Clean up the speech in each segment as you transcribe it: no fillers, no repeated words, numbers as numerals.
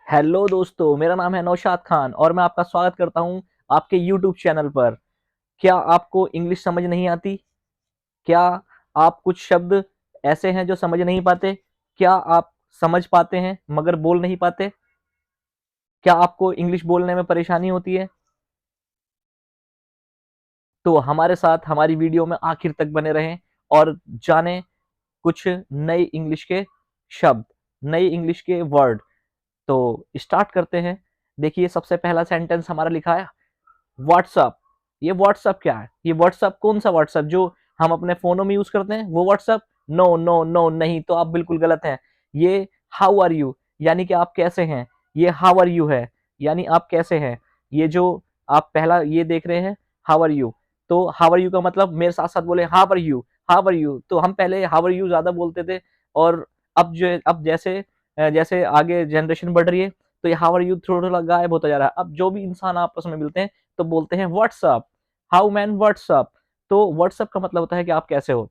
Hello दोस्तों, मेरा नाम है नौशाद खान और मैं आपका स्वागत करता हूं आपके यूट्यूब चैनल पर। क्या आपको इंग्लिश समझ नहीं आती? क्या आप कुछ शब्द ऐसे हैं जो समझ नहीं पाते? क्या आप समझ पाते हैं मगर बोल नहीं पाते? क्या आपको इंग्लिश बोलने में परेशानी होती है? तो हमारे साथ हमारी वीडियो में आखिर तक बने रहें और जानें कुछ नए इंग्लिश के शब्द, नए इंग्लिश के वर्ड। तो स्टार्ट करते हैं। देखिए, सबसे पहला सेंटेंस हमारा लिखा है व्हाट्सअप। ये व्हाट्सअप क्या है? ये व्हाट्सअप कौन सा व्हाट्सअप जो हम अपने फोनों में यूज करते हैं वो व्हाट्सअप? नो नो नो, नहीं, तो आप बिल्कुल गलत हैं। ये हाउ आर यू यानी कि आप कैसे हैं। ये हाउ आर यू है यानी आप कैसे हैं। ये जो आप पहला ये देख रहे हैं हाउ आर यू, तो हाउ आर यू का मतलब मेरे साथ साथ बोले how are you. How are you, तो हम पहले हाउ आर यू ज्यादा बोलते थे और अब जैसे जैसे आगे जनरेशन बढ़ रही है तो ये हाउ आर यू थोड़ा थोड़ा गायब होता जा रहा है। अब जो भी इंसान आपस में मिलते हैं तो बोलते हैं व्हाट्सअप। How man what's up. तो व्हाट्सअप का मतलब होता है कि आप कैसे हो।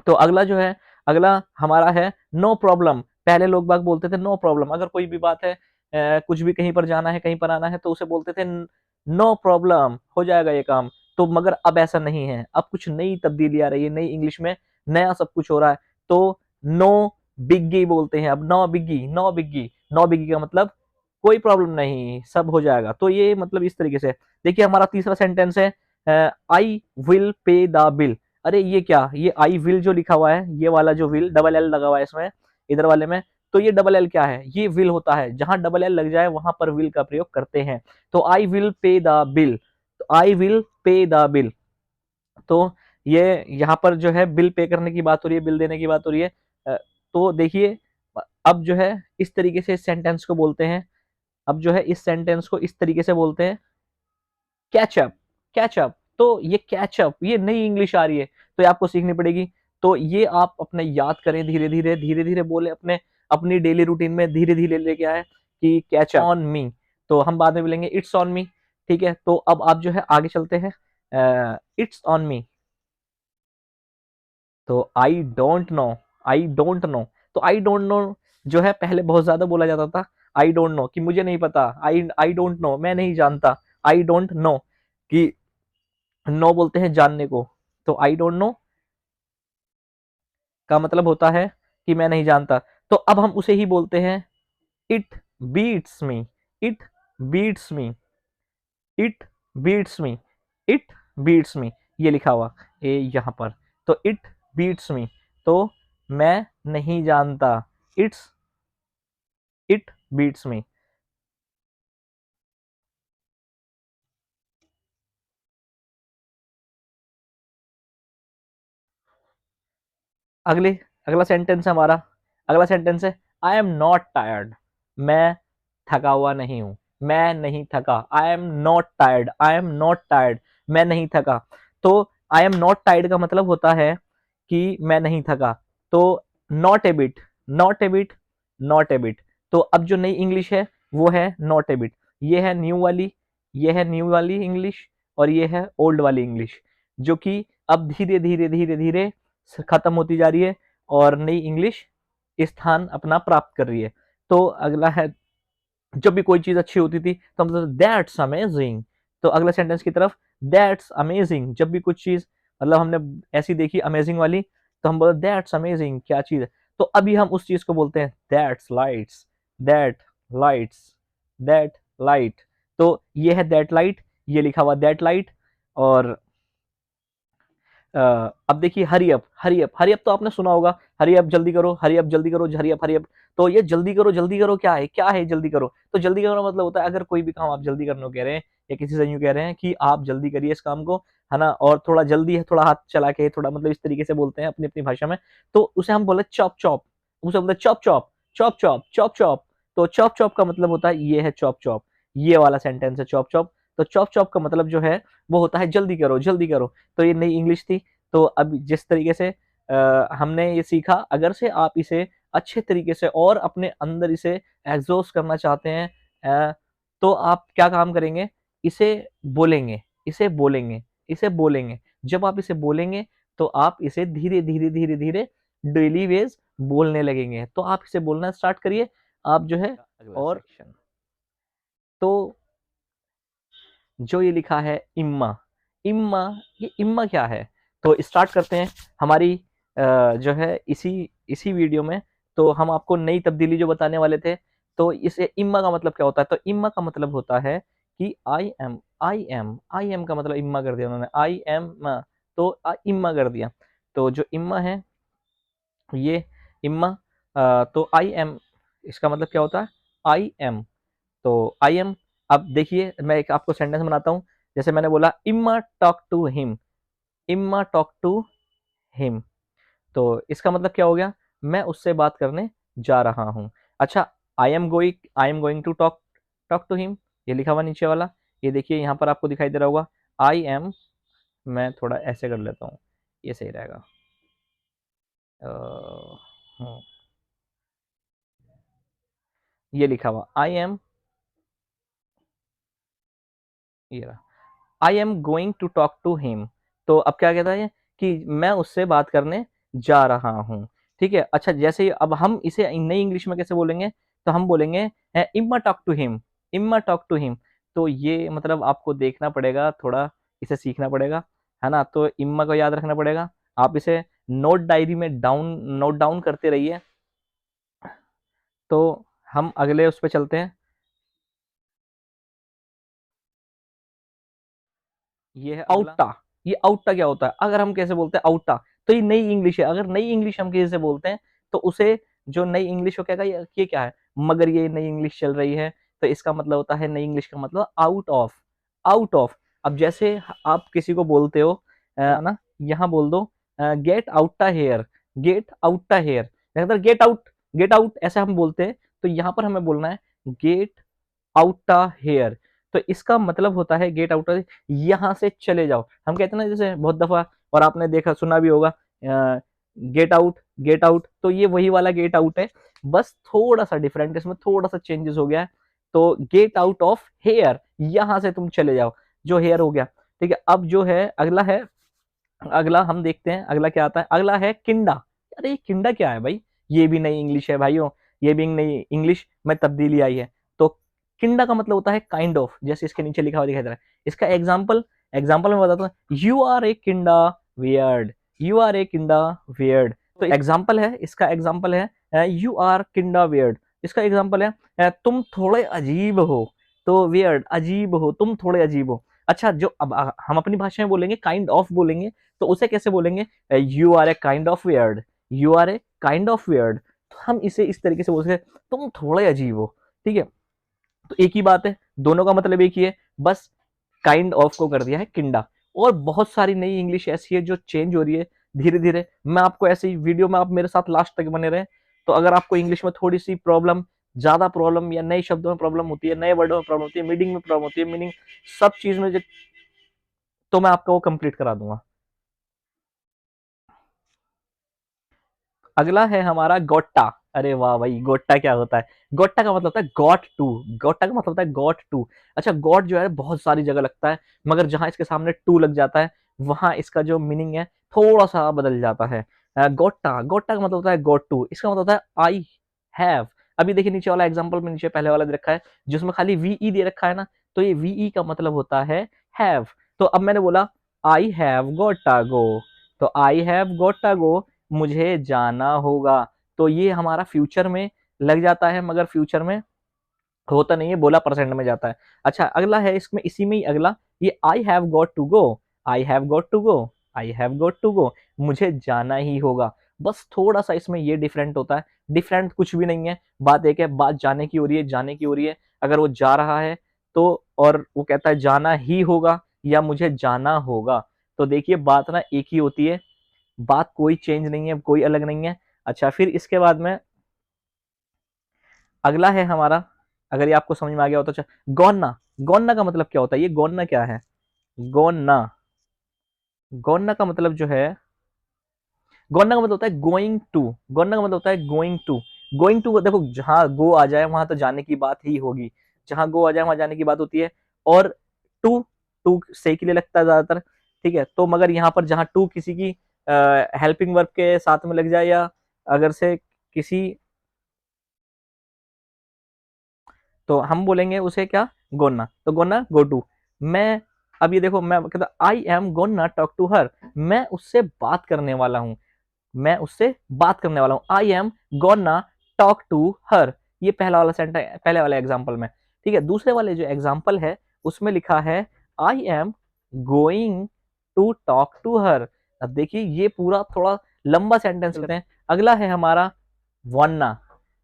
तो अगला जो है, अगला हमारा है नो प्रॉब्लम। पहले लोग बाग बोलते थे नो प्रॉब्लम, अगर कोई भी बात है, कुछ भी कहीं पर जाना है कहीं पर आना है तो उसे बोलते थे नो प्रॉब्लम, हो जाएगा ये काम। तो मगर अब ऐसा नहीं है, अब कुछ नई तब्दीली आ रही है, नई इंग्लिश में नया सब कुछ हो रहा है। तो नो बिग्गी बोलते हैं अब, नो बिग्गी, नो बिग्गी। नो बिग्गी का मतलब कोई प्रॉब्लम नहीं, सब हो जाएगा। तो ये मतलब इस तरीके से। देखिए, हमारा तीसरा सेंटेंस है आई विल पे द बिल। अरे ये क्या, ये आई विल जो लिखा हुआ है, ये वाला जो विल डबल एल लगा हुआ है इसमें, इधर वाले में, तो ये डबल एल क्या है? ये विल होता है, जहां डबल एल लग जाए वहां पर विल का प्रयोग करते हैं। तो I will pay the bill, तो I will pay the bill. तो ये यहाँ पर जो है बिल पे करने की बात हो रही है, बिल देने की बात हो रही है। तो देखिए, अब जो है इस तरीके से इस सेंटेंस को बोलते हैं। अब जो है इस सेंटेंस को इस तरीके से बोलते हैं कैचअप। कैचअप, तो ये कैचअप, ये नई इंग्लिश आ रही है तो ये आपको सीखनी पड़ेगी। तो ये आप अपने याद करें, धीरे धीरे धीरे धीरे बोले अपने, अपनी डेली रूटीन में धीरे धीरे लेके आए कि कैच ऑन मी। तो हम बाद में बोलेंगे इट्स ऑन मी। ठीक है, तो अब आप जो है आगे चलते हैं। It's on me. तो I don't know, I don't know. तो आई डोंट नो जो है पहले बहुत ज्यादा बोला जाता था। आई डोंट नो कि मुझे नहीं पता, आई आई डोंट नो मैं नहीं जानता। आई डोंट नो कि नो बोलते हैं जानने को। तो आई डोंट नो का मतलब होता है कि मैं नहीं जानता। तो अब हम उसे ही बोलते हैं it beats me. It beats me, it beats me, it beats me, ये लिखा हुआ ए यहाँ पर। तो इट बीट्स मी, तो मैं नहीं जानता। इट्स, इट बीट्स मी। अगले अगला सेंटेंस है हमारा, अगला सेंटेंस है आई एम नॉट टायर्ड। मैं थका हुआ नहीं हूं, मैं नहीं थका। I am not tired, I am not tired, मैं नहीं थका। तो आई एम नॉट टायर्ड का मतलब होता है कि मैं नहीं थका। तो not a bit, not a bit, not a bit. तो अब जो नई इंग्लिश है वो है नॉट ए बिट। ये है न्यू वाली, ये है न्यू वाली इंग्लिश और ये है ओल्ड वाली इंग्लिश, जो कि अब धीरे धीरे धीरे धीरे खत्म होती जा रही है और नई इंग्लिश स्थान अपना प्राप्त कर रही है। तो अगला है, जब भी कोई चीज अच्छी होती थी तो हम बोलते दैट्स अमेजिंग। तो अगले सेंटेंस की तरफ, दैट्स अमेजिंग। जब भी कुछ चीज मतलब हमने ऐसी देखी अमेजिंग वाली तो हम बोलते दैट्स अमेजिंग, क्या चीज है। तो अभी हम उस चीज को बोलते हैं that's lights, that lights, that light. तो ये है दैट लाइट, ये लिखा हुआ दैट लाइट। और अब देखिए hurry up, hurry up, hurry up तो आपने सुना होगा, हरी अप जल्दी करो, हरी अप जल्दी करो, हरी अप, हरी अप। तो ये जल्दी करो क्या है, क्या है जल्दी करो? तो जल्दी करो मतलब होता है अगर कोई भी काम आप जल्दी करने को कह रहे हैं या किसी से यूं कह रहे हैं कि आप जल्दी करिए इस काम को, है ना, और थोड़ा जल्दी है, थोड़ा हाथ चला के, थोड़ा मतलब इस तरीके से बोलते हैं अपनी अपनी भाषा में। तो उसे हम बोले चॉप चॉप, उसे बोलते chop chop, chop chop, chop chop. तो चॉप चॉप का मतलब होता है ये है चॉप चॉप, ये वाला सेंटेंस है चॉप चॉप। तो चॉप चॉप का मतलब जो है वो होता है जल्दी करो, जल्दी करो। तो ये नई इंग्लिश थी। तो अब जिस तरीके से हमने ये सीखा, अगर से आप इसे अच्छे तरीके से और अपने अंदर इसे एग्जॉस्ट करना चाहते हैं, तो आप क्या काम करेंगे? इसे बोलेंगे, इसे बोलेंगे, इसे बोलेंगे। जब आप इसे बोलेंगे तो आप इसे धीरे धीरे धीरे धीरे डेली वेज बोलने लगेंगे। तो आप इसे बोलना स्टार्ट करिए। आप जो है अगला सेक्शन तो जो ये लिखा है इम्मा, इम्मा, ये इम्मा क्या है? तो स्टार्ट करते हैं हमारी जो है इसी इसी वीडियो में। तो हम आपको नई तब्दीली जो बताने वाले थे, तो इसे इम्मा का मतलब क्या होता है? तो इम्मा का मतलब होता है कि आई एम का मतलब इम्मा कर दिया उन्होंने, आई एम, तो इम्मा कर दिया। तो जो इम्मा है ये इम्मा, तो आई एम इसका मतलब क्या होता है? I M. तो आई एम, अब देखिए मैं एक आपको सेंटेंस बनाता हूँ। जैसे मैंने बोला imma talk to him, imma talk to him, तो इसका मतलब क्या हो गया? मैं उससे बात करने जा रहा हूँ। अच्छा, I am going to talk talk to him, ये लिखा हुआ नीचे वाला, ये देखिए यहाँ पर आपको दिखाई दे रहा होगा आई एम। मैं थोड़ा ऐसे कर लेता हूँ, ये सही रहेगा। हम्म, ये लिखा हुआ आई एम, ये रहा, I am going to talk to him. तो अब क्या कहता है कि मैं उससे बात करने जा रहा हूँ। ठीक है, अच्छा जैसे अब हम इसे नई इंग्लिश में कैसे बोलेंगे? तो हम बोलेंगे imma talk to him, imma talk to him. तो ये मतलब आपको देखना पड़ेगा, थोड़ा इसे सीखना पड़ेगा, है ना? तो इम्मा को याद रखना पड़ेगा। आप इसे नोट डायरी में नोट डाउन करते रहिए। तो हम अगले उस पर चलते हैं। ये है आउटा। ये आउटा क्या होता है? अगर हम कैसे बोलते हैं आउटा, तो ये नई इंग्लिश है। अगर नई इंग्लिश हम किसी से बोलते हैं तो उसे जो नई इंग्लिश हो कहेगा ये क्या है, मगर ये नई इंग्लिश चल रही है, तो इसका मतलब होता है नई इंग्लिश का मतलब आउट ऑफ, आउट ऑफ। अब जैसे आप किसी को बोलते हो ना, यहाँ बोल दो get outta here, get outta here, get out, get out ऐसे हम बोलते हैं। तो यहाँ पर हमें बोलना है गेट आउटा हेयर। तो इसका मतलब होता है गेट आउट, यहाँ से चले जाओ। हम कहते हैं ना जैसे बहुत दफा, और आपने देखा सुना भी होगा गेट आउट, गेट आउट, तो ये वही वाला गेट आउट है, बस थोड़ा सा डिफरेंट, इसमें थोड़ा सा चेंजेस हो गया है। तो गेट आउट ऑफ हेयर, यहाँ से तुम चले जाओ, जो हेयर हो गया। ठीक है, अब जो है अगला है, अगला हम देखते हैं अगला क्या आता है। अगला है किंडा। अरे ये किंडा क्या है भाई? ये भी नई इंग्लिश है भाइयों, ये भी नई इंग्लिश में तब्दीली आई है। तो किंडा का मतलब होता है काइंड ऑफ, जैसे इसके नीचे लिखा हुआ दिखाई दे रहा है। इसका एग्जाम्पल, एग्जाम्पल मैं बताता हूँ, you are a kinda weird, you are a kinda weird. तो एग्जाम्पल है, इसका एग्जाम्पल है यू आर किंडा वियर्ड। इसका एग्जाम्पल है तुम थोड़े अजीब हो। तो वियर्ड अजीब हो, तुम थोड़े अजीब हो। अच्छा, जो अब हम अपनी भाषा में बोलेंगे काइंड ऑफ बोलेंगे, तो उसे कैसे बोलेंगे? You are a kind of weird, you are a kind of weird. तो हम इसे इस तरीके से बोल सकते हैं, तुम थोड़े अजीब हो। ठीक है, तो एक ही बात है, दोनों का मतलब एक ही है, बस काइंड ऑफ को कर दिया है किंडा। और बहुत सारी नई इंग्लिश ऐसी है जो चेंज हो रही है धीरे धीरे। मैं आपको ऐसे ही वीडियो में, आप मेरे साथ लास्ट तक बने रहे। तो अगर आपको इंग्लिश में थोड़ी सी प्रॉब्लम, ज्यादा प्रॉब्लम, या नए शब्दों में प्रॉब्लम होती है, नए वर्डों में प्रॉब्लम होती है, मीनिंग में प्रॉब्लम होती है, मीनिंग सब चीज में तो मैं आपको वो कंप्लीट करा दूंगा। अगला है हमारा गोट्टा। अरे वाह भाई, गोट्टा क्या होता है? गोट्टा का मतलब होता है गॉट टू, गोट्टा का मतलब होता है गॉट टू। अच्छा, गॉट जो है बहुत सारी जगह लगता है, मगर जहां इसके सामने टू लग जाता है वहां इसका जो मीनिंग है थोड़ा सा बदल जाता है। गोट्टा, गोट्टा का मतलब होता है गॉट टू, इसका मतलब होता है आई हैव। अभी देखिए नीचे वाला एग्जांपल में, नीचे पहले वाला दे रखा है जिसमें खाली वीई दे रखा है ना, तो ये वीई का मतलब होता है हैव। तो अब मैंने बोला आई हैव गोट्टा गो, तो आई हैव गोट्टा गो, मुझे जाना होगा। तो ये हमारा फ्यूचर में लग जाता है, मगर फ्यूचर में होता नहीं है, बोला परसेंट में जाता है। अच्छा, अगला है इसमें, इसी में ही अगला, ये I have got to go, I have got to go, I have got to go, मुझे जाना ही होगा। बस थोड़ा सा इसमें ये डिफरेंट होता है, डिफरेंट कुछ भी नहीं है, बात एक है, बात जाने की हो रही है, जाने की हो रही है। अगर वो जा रहा है तो, और वो कहता है जाना ही होगा या मुझे जाना होगा, तो देखिए बात ना एक ही होती है, बात कोई चेंज नहीं है, कोई अलग नहीं है। अच्छा, फिर इसके बाद में अगला है हमारा, अगर ये आपको समझ में आ गया हो तो अच्छा, गौना। गौना का मतलब क्या होता है? ये गौना क्या है? गौना, गौना का मतलब जो है, गौना का मतलब होता है गोइंग टू, गौना का मतलब होता है गोइंग टू। गोइंग टू, देखो जहां गो आ जाए वहां तो जाने की बात ही होगी, जहां गो आ जाए वहां जाने की बात होती है। और टू, टू से के लिए लगता है ज्यादातर। ठीक है, तो मगर यहाँ पर जहां टू किसी की हेल्पिंग वर्ब के साथ में लग जाए, या अगर से किसी तो हम बोलेंगे उसे क्या, गोना, तो गोना गो टू। मैं, अब ये देखो मैं कहता I am gonna talk to her, मैं उससे बात करने वाला हूँ, मैं उससे बात करने वाला हूँ, I am gonna talk to her. ये पहला वाला सेंटेंस, पहले वाले एग्जाम्पल में, ठीक है। दूसरे वाले जो एग्जाम्पल है उसमें लिखा है I am going to talk to her. अब देखिए ये पूरा थोड़ा लंबा सेंटेंस करते हैं। अगला है हमारा वन्ना।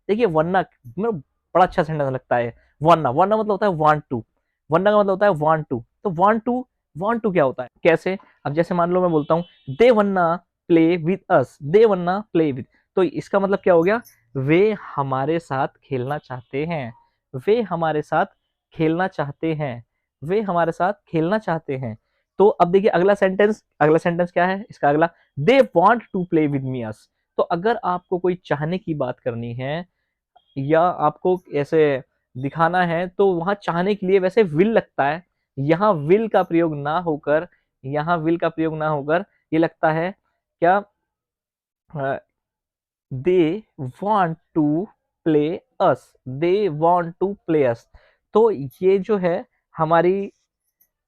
देखिए वन्ना मेरे बड़ा अच्छा सेंटेंस लगता है। वन्ना, वन्ना मतलब होता है वांट टू, वन्ना का मतलब होता है वांट टू। तो वांट टू, वांट टू क्या होता है, कैसे, अब जैसे मान लो मैं बोलता हूँ they wanna play with us, they wanna play with, तो इसका मतलब क्या हो गया, वे हमारे साथ खेलना चाहते हैं, वे हमारे साथ खेलना चाहते हैं, वे हमारे साथ खेलना चाहते हैं। तो अब देखिए अगला सेंटेंस, अगला सेंटेंस क्या है इसका अगला, they want to play with me us. तो अगर आपको कोई चाहने की बात करनी है या आपको ऐसे दिखाना है तो वहां चाहने के लिए वैसे विल लगता है, यहाँ विल का प्रयोग ना होकर, यहाँ विल का प्रयोग ना होकर ये लगता है क्या, they want to play us, they want to play us. तो ये जो है हमारी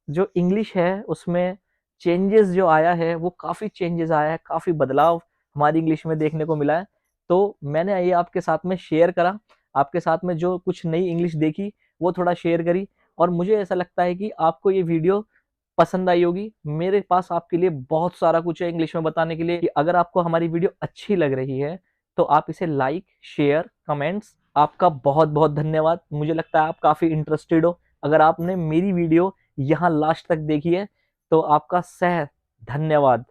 जो इंग्लिश है उसमें चेंजेस जो आया है वो काफ़ी चेंजेस आया है, काफ़ी बदलाव हमारी इंग्लिश में देखने को मिला है। तो मैंने ये आपके साथ में शेयर करा, आपके साथ में जो कुछ नई इंग्लिश देखी वो थोड़ा शेयर करी, और मुझे ऐसा लगता है कि आपको ये वीडियो पसंद आई होगी। मेरे पास आपके लिए बहुत सारा कुछ है इंग्लिश में बताने के लिए। कि अगर आपको हमारी वीडियो अच्छी लग रही है तो आप इसे लाइक, शेयर, कमेंट्स, आपका बहुत बहुत धन्यवाद। मुझे लगता है आप काफ़ी इंटरेस्टेड हो। अगर आपने मेरी वीडियो यहाँ लास्ट तक देखी है तो आपका सह धन्यवाद।